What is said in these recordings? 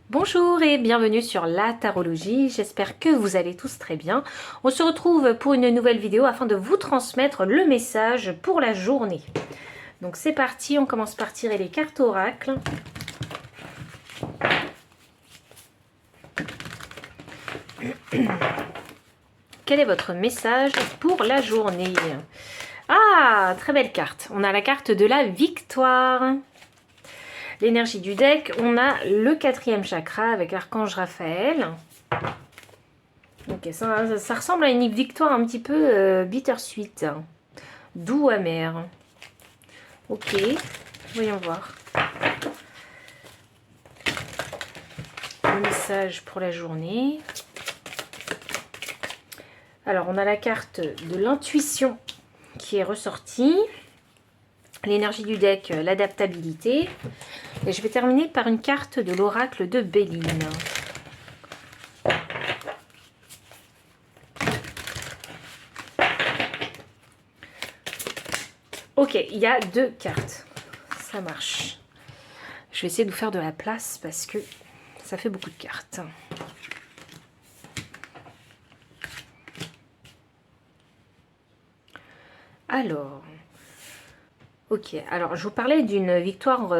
Bonjour et bienvenue sur la tarologie, j'espère que vous allez tous très bien. On se retrouve pour une nouvelle vidéo afin de vous transmettre le message pour la journée. Donc c'est parti, on commence par tirer les cartes oracle. Quel est votre message pour la journée? Ah, très belle carte. On a la carte de la victoire. L'énergie du deck, on a le 4e chakra avec l'archange Raphaël. Ok, ça ressemble à une victoire un petit peu bittersweet, doux, amer. Ok, voyons voir. Le message pour la journée. Alors, on a la carte de l'intuition qui est ressortie. L'énergie du deck, l'adaptabilité. Et je vais terminer par une carte de l'oracle de Béline. Ok, il y a 2 cartes. Ça marche. Je vais essayer de vous faire de la place parce que ça fait beaucoup de cartes. Alors, ok, alors je vous parlais d'une victoire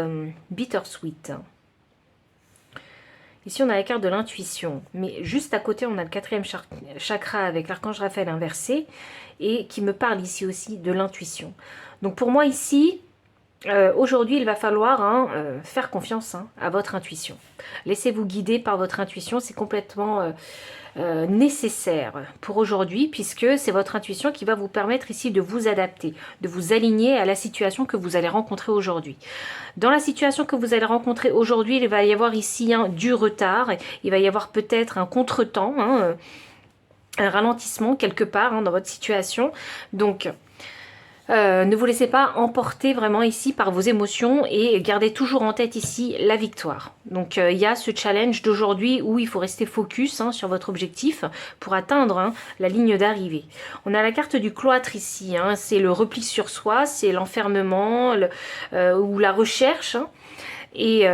bittersweet. Ici, on a la carte de l'intuition, mais juste à côté, on a le 4e chakra avec l'archange Raphaël inversé et qui me parle ici aussi de l'intuition. Donc pour moi ici, aujourd'hui, il va falloir faire confiance à votre intuition. Laissez-vous guider par votre intuition, c'est complètement nécessaire pour aujourd'hui, puisque c'est votre intuition qui va vous permettre ici de vous adapter, de vous aligner à la situation que vous allez rencontrer aujourd'hui. Dans la situation que vous allez rencontrer aujourd'hui, il va y avoir ici du retard, il va y avoir peut-être un contretemps, un ralentissement quelque part dans votre situation. Donc, ne vous laissez pas emporter vraiment ici par vos émotions et gardez toujours en tête ici la victoire. Donc il y a ce challenge d'aujourd'hui où il faut rester focus sur votre objectif pour atteindre la ligne d'arrivée. On a la carte du cloître ici, c'est le repli sur soi, c'est l'enfermement ou la recherche. Et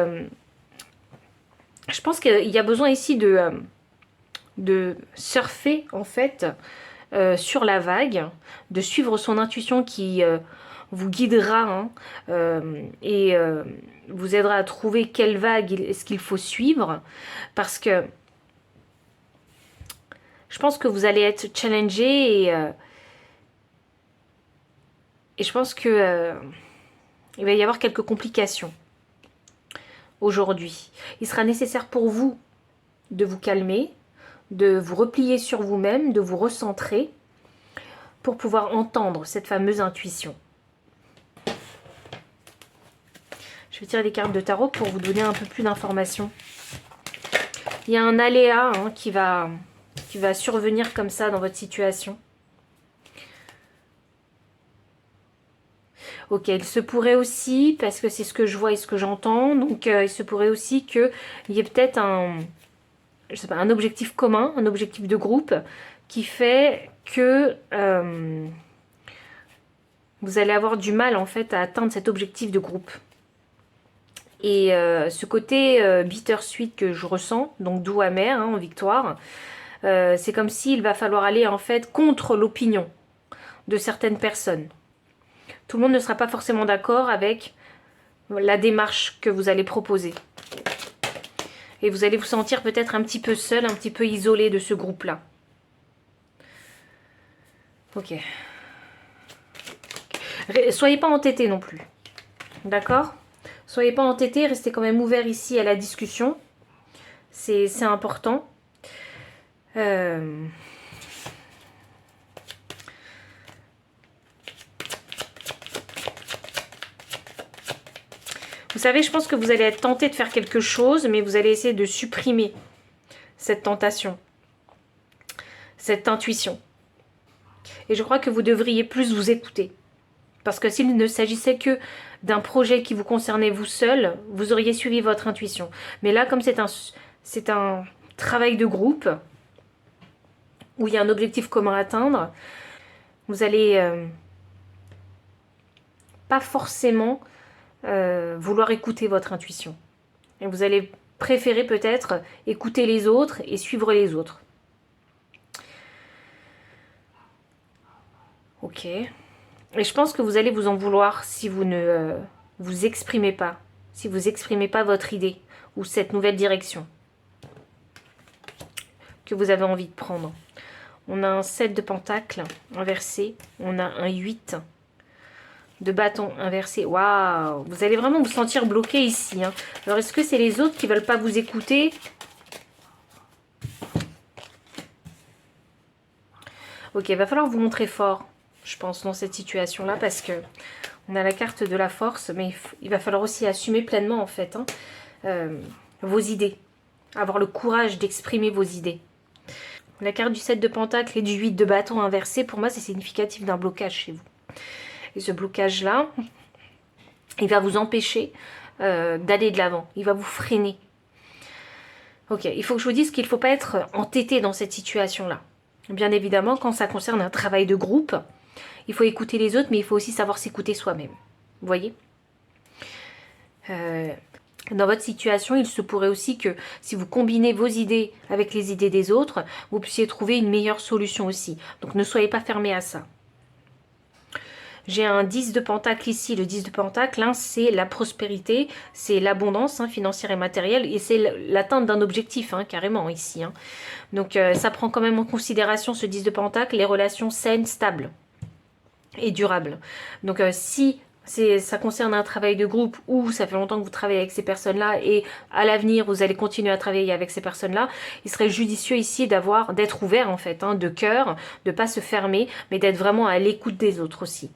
je pense qu'il y a besoin ici de surfer en fait sur la vague, de suivre son intuition qui vous guidera et vous aidera à trouver quelle vague est-ce qu'il faut suivre, parce que je pense que vous allez être challengé et je pense que il va y avoir quelques complications aujourd'hui. Il sera nécessaire pour vous de vous calmer, de vous replier sur vous-même, de vous recentrer pour pouvoir entendre cette fameuse intuition. Je vais tirer des cartes de tarot pour vous donner un peu plus d'informations. Il y a un aléa qui va survenir comme ça dans votre situation. Ok, il se pourrait aussi, parce que c'est ce que je vois et ce que j'entends, donc il se pourrait aussi qu'il y ait peut-être je sais pas, un objectif commun, un objectif de groupe, qui fait que vous allez avoir du mal en fait à atteindre cet objectif de groupe. Et ce côté bittersweet que je ressens, donc doux amer en victoire, c'est comme s'il va falloir aller en fait contre l'opinion de certaines personnes. Tout le monde ne sera pas forcément d'accord avec la démarche que vous allez proposer. Et vous allez vous sentir peut-être un petit peu seul, un petit peu isolé de ce groupe-là. Ok. Soyez pas entêtés non plus. D'accord ? Soyez pas entêtés, restez quand même ouverts ici à la discussion. C'est important. Vous savez, je pense que vous allez être tenté de faire quelque chose, mais vous allez essayer de supprimer cette tentation, cette intuition. Et je crois que vous devriez plus vous écouter. Parce que s'il ne s'agissait que d'un projet qui vous concernait vous seul, vous auriez suivi votre intuition. Mais là, comme c'est un travail de groupe, où il y a un objectif commun à atteindre, vous allez pas forcément vouloir écouter votre intuition. Et vous allez préférez peut-être écouter les autres et suivre les autres. Ok. Et je pense que vous allez vous en vouloir si vous ne vous exprimez pas. Si vous exprimez pas votre idée ou cette nouvelle direction que vous avez envie de prendre. On a un 7 de pentacles inversé. On a un 8 de bâton inversé. Waouh! Vous allez vraiment vous sentir bloqué ici. Hein. Alors, est-ce que c'est les autres qui ne veulent pas vous écouter? Ok, il va falloir vous montrer fort, je pense, dans cette situation-là, parce que on a la carte de la force, mais il va falloir aussi assumer pleinement, en fait, hein, vos idées. Avoir le courage d'exprimer vos idées. La carte du 7 de pentacles et du 8 de bâton inversé, pour moi, c'est significatif d'un blocage chez vous. Et ce blocage-là, il va vous empêcher d'aller de l'avant. Il va vous freiner. Ok, il faut que je vous dise qu'il ne faut pas être entêté dans cette situation-là. Bien évidemment, quand ça concerne un travail de groupe, il faut écouter les autres, mais il faut aussi savoir s'écouter soi-même. Vous voyez ? Dans votre situation, il se pourrait aussi que si vous combinez vos idées avec les idées des autres, vous puissiez trouver une meilleure solution aussi. Donc ne soyez pas fermés à ça. J'ai un 10 de pentacle ici. Le 10 de pentacle, hein, c'est la prospérité, c'est l'abondance hein, financière et matérielle, et c'est l'atteinte d'un objectif, hein, carrément ici. Hein. Donc ça prend quand même en considération, ce 10 de pentacle, les relations saines, stables et durables. Donc si ça concerne un travail de groupe ou ça fait longtemps que vous travaillez avec ces personnes-là et à l'avenir vous allez continuer à travailler avec ces personnes-là, il serait judicieux ici d'être ouvert en fait, hein, de cœur, de ne pas se fermer, mais d'être vraiment à l'écoute des autres aussi.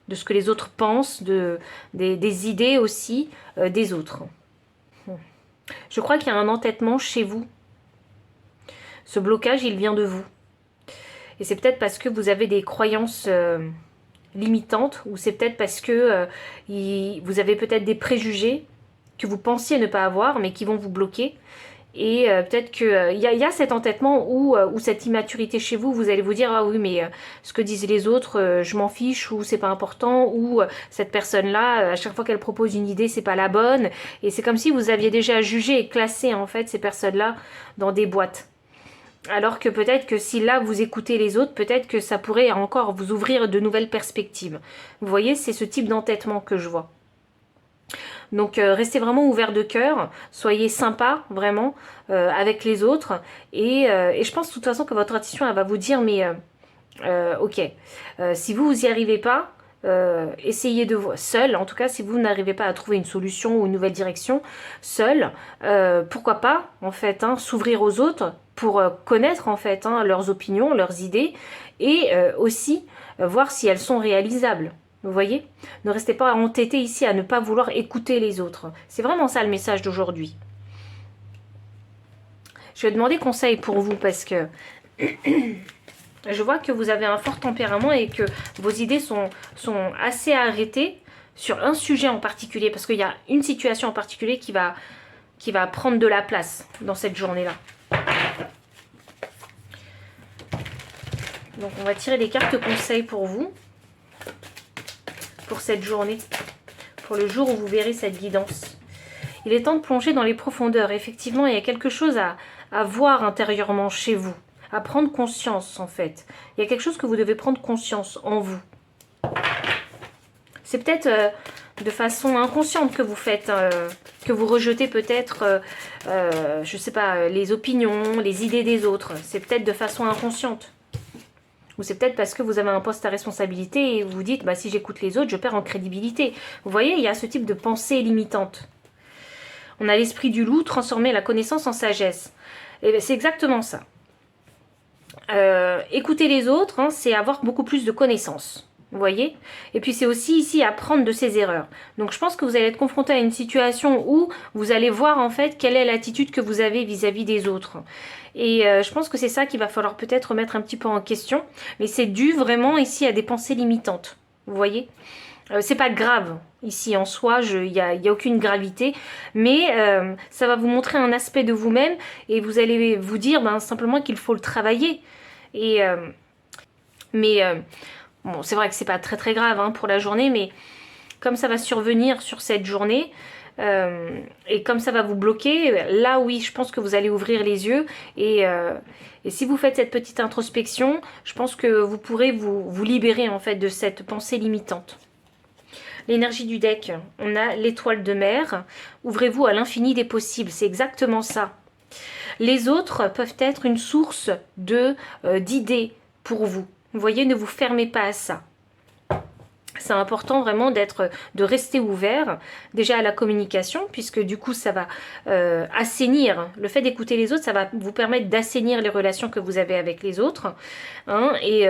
De ce que les autres pensent, des idées aussi des autres. Je crois qu'il y a un entêtement chez vous. Ce blocage, il vient de vous. Et c'est peut-être parce que vous avez des croyances limitantes, ou c'est peut-être parce que vous avez peut-être des préjugés que vous pensiez ne pas avoir, mais qui vont vous bloquer. Et peut-être qu'il y a cet entêtement ou cette immaturité chez vous, vous allez vous dire « Ah oui, mais ce que disent les autres, je m'en fiche » ou « c'est pas important » ou cette personne-là, à chaque fois qu'elle propose une idée, c'est pas la bonne. Et c'est comme si vous aviez déjà jugé et classé en fait ces personnes-là dans des boîtes. Alors que peut-être que si là vous écoutez les autres, peut-être que ça pourrait encore vous ouvrir de nouvelles perspectives. Vous voyez, c'est ce type d'entêtement que je vois. Donc restez vraiment ouvert de cœur, soyez sympa vraiment avec les autres et je pense de toute façon que votre intuition elle va vous dire mais ok, si vous y arrivez pas, essayez de voir seul, en tout cas si vous n'arrivez pas à trouver une solution ou une nouvelle direction seul, pourquoi pas en fait hein, s'ouvrir aux autres pour connaître en fait hein, leurs opinions, leurs idées et aussi voir si elles sont réalisables. Vous voyez? Ne restez pas entêtés ici à ne pas vouloir écouter les autres. C'est vraiment ça le message d'aujourd'hui. Je vais demander conseil pour vous parce que je vois que vous avez un fort tempérament et que vos idées sont assez arrêtées sur un sujet en particulier. Parce qu'il y a une situation en particulier qui va prendre de la place dans cette journée-là. Donc on va tirer des cartes conseils pour vous. Pour cette journée, pour le jour où vous verrez cette guidance. Il est temps de plonger dans les profondeurs. Effectivement, il y a quelque chose à voir intérieurement chez vous, à prendre conscience en fait. Il y a quelque chose que vous devez prendre conscience en vous. C'est peut-être de façon inconsciente que vous faites, que vous rejetez peut-être, je ne sais pas, les opinions, les idées des autres. C'est peut-être de façon inconsciente. Ou c'est peut-être parce que vous avez un poste à responsabilité et vous vous dites, bah, si j'écoute les autres, je perds en crédibilité. Vous voyez, il y a ce type de pensée limitante. On a l'esprit du loup, transformer la connaissance en sagesse. Et c'est exactement ça. Écouter les autres, hein, c'est avoir beaucoup plus de connaissances. Vous voyez? Et puis c'est aussi ici apprendre de ses erreurs. Donc je pense que vous allez être confronté à une situation où vous allez voir en fait quelle est l'attitude que vous avez vis-à-vis des autres. Et je pense que c'est ça qu'il va falloir peut-être remettre un petit peu en question. Mais c'est dû vraiment ici à des pensées limitantes. Vous voyez? C'est pas grave ici en soi, il y a aucune gravité. Mais ça va vous montrer un aspect de vous-même et vous allez vous dire simplement qu'il faut le travailler. Et bon, c'est vrai que c'est pas très très grave hein, pour la journée, mais comme ça va survenir sur cette journée, Et comme ça va vous bloquer, là oui, je pense que vous allez ouvrir les yeux. Et si vous faites cette petite introspection, je pense que vous pourrez vous libérer en fait de cette pensée limitante. L'énergie du deck, on a l'étoile de mer. Ouvrez-vous à l'infini des possibles, c'est exactement ça. Les autres peuvent être une source d'idées pour vous. Vous voyez, ne vous fermez pas à ça. C'est important vraiment de rester ouvert déjà à la communication, puisque du coup ça va assainir, le fait d'écouter les autres, ça va vous permettre d'assainir les relations que vous avez avec les autres, hein, et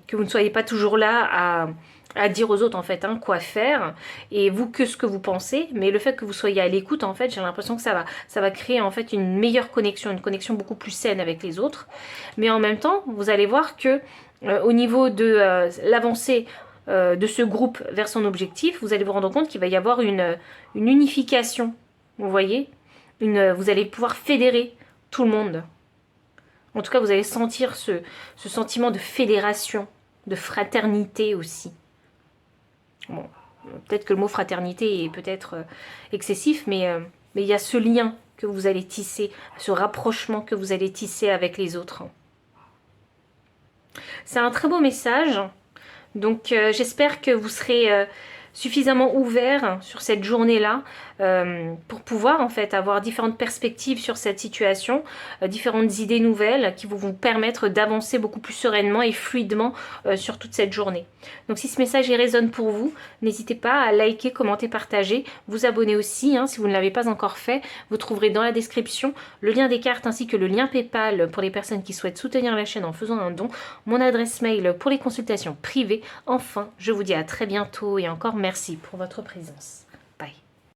que vous ne soyez pas toujours là à dire aux autres en fait quoi faire, et vous que ce que vous pensez, mais le fait que vous soyez à l'écoute en fait, j'ai l'impression que ça va créer en fait une meilleure connexion, une connexion beaucoup plus saine avec les autres. Mais en même temps, vous allez voir que au niveau de l'avancée de ce groupe vers son objectif, vous allez vous rendre compte qu'il va y avoir une unification, vous voyez, vous allez pouvoir fédérer tout le monde. En tout cas, vous allez sentir ce sentiment de fédération, de fraternité aussi. Bon, peut-être que le mot fraternité est peut-être excessif, mais il y a ce lien que vous allez tisser, ce rapprochement que vous allez tisser avec les autres. C'est un très beau message. Donc j'espère que vous serez suffisamment ouvert sur cette journée-là pour pouvoir en fait avoir différentes perspectives sur cette situation, différentes idées nouvelles qui vont vous permettre d'avancer beaucoup plus sereinement et fluidement sur toute cette journée. Donc si ce message y résonne pour vous, n'hésitez pas à liker, commenter, partager, vous abonner aussi si vous ne l'avez pas encore fait. Vous trouverez dans la description le lien des cartes ainsi que le lien PayPal pour les personnes qui souhaitent soutenir la chaîne en faisant un don, mon adresse mail pour les consultations privées. Enfin, je vous dis à très bientôt et encore merci pour votre présence.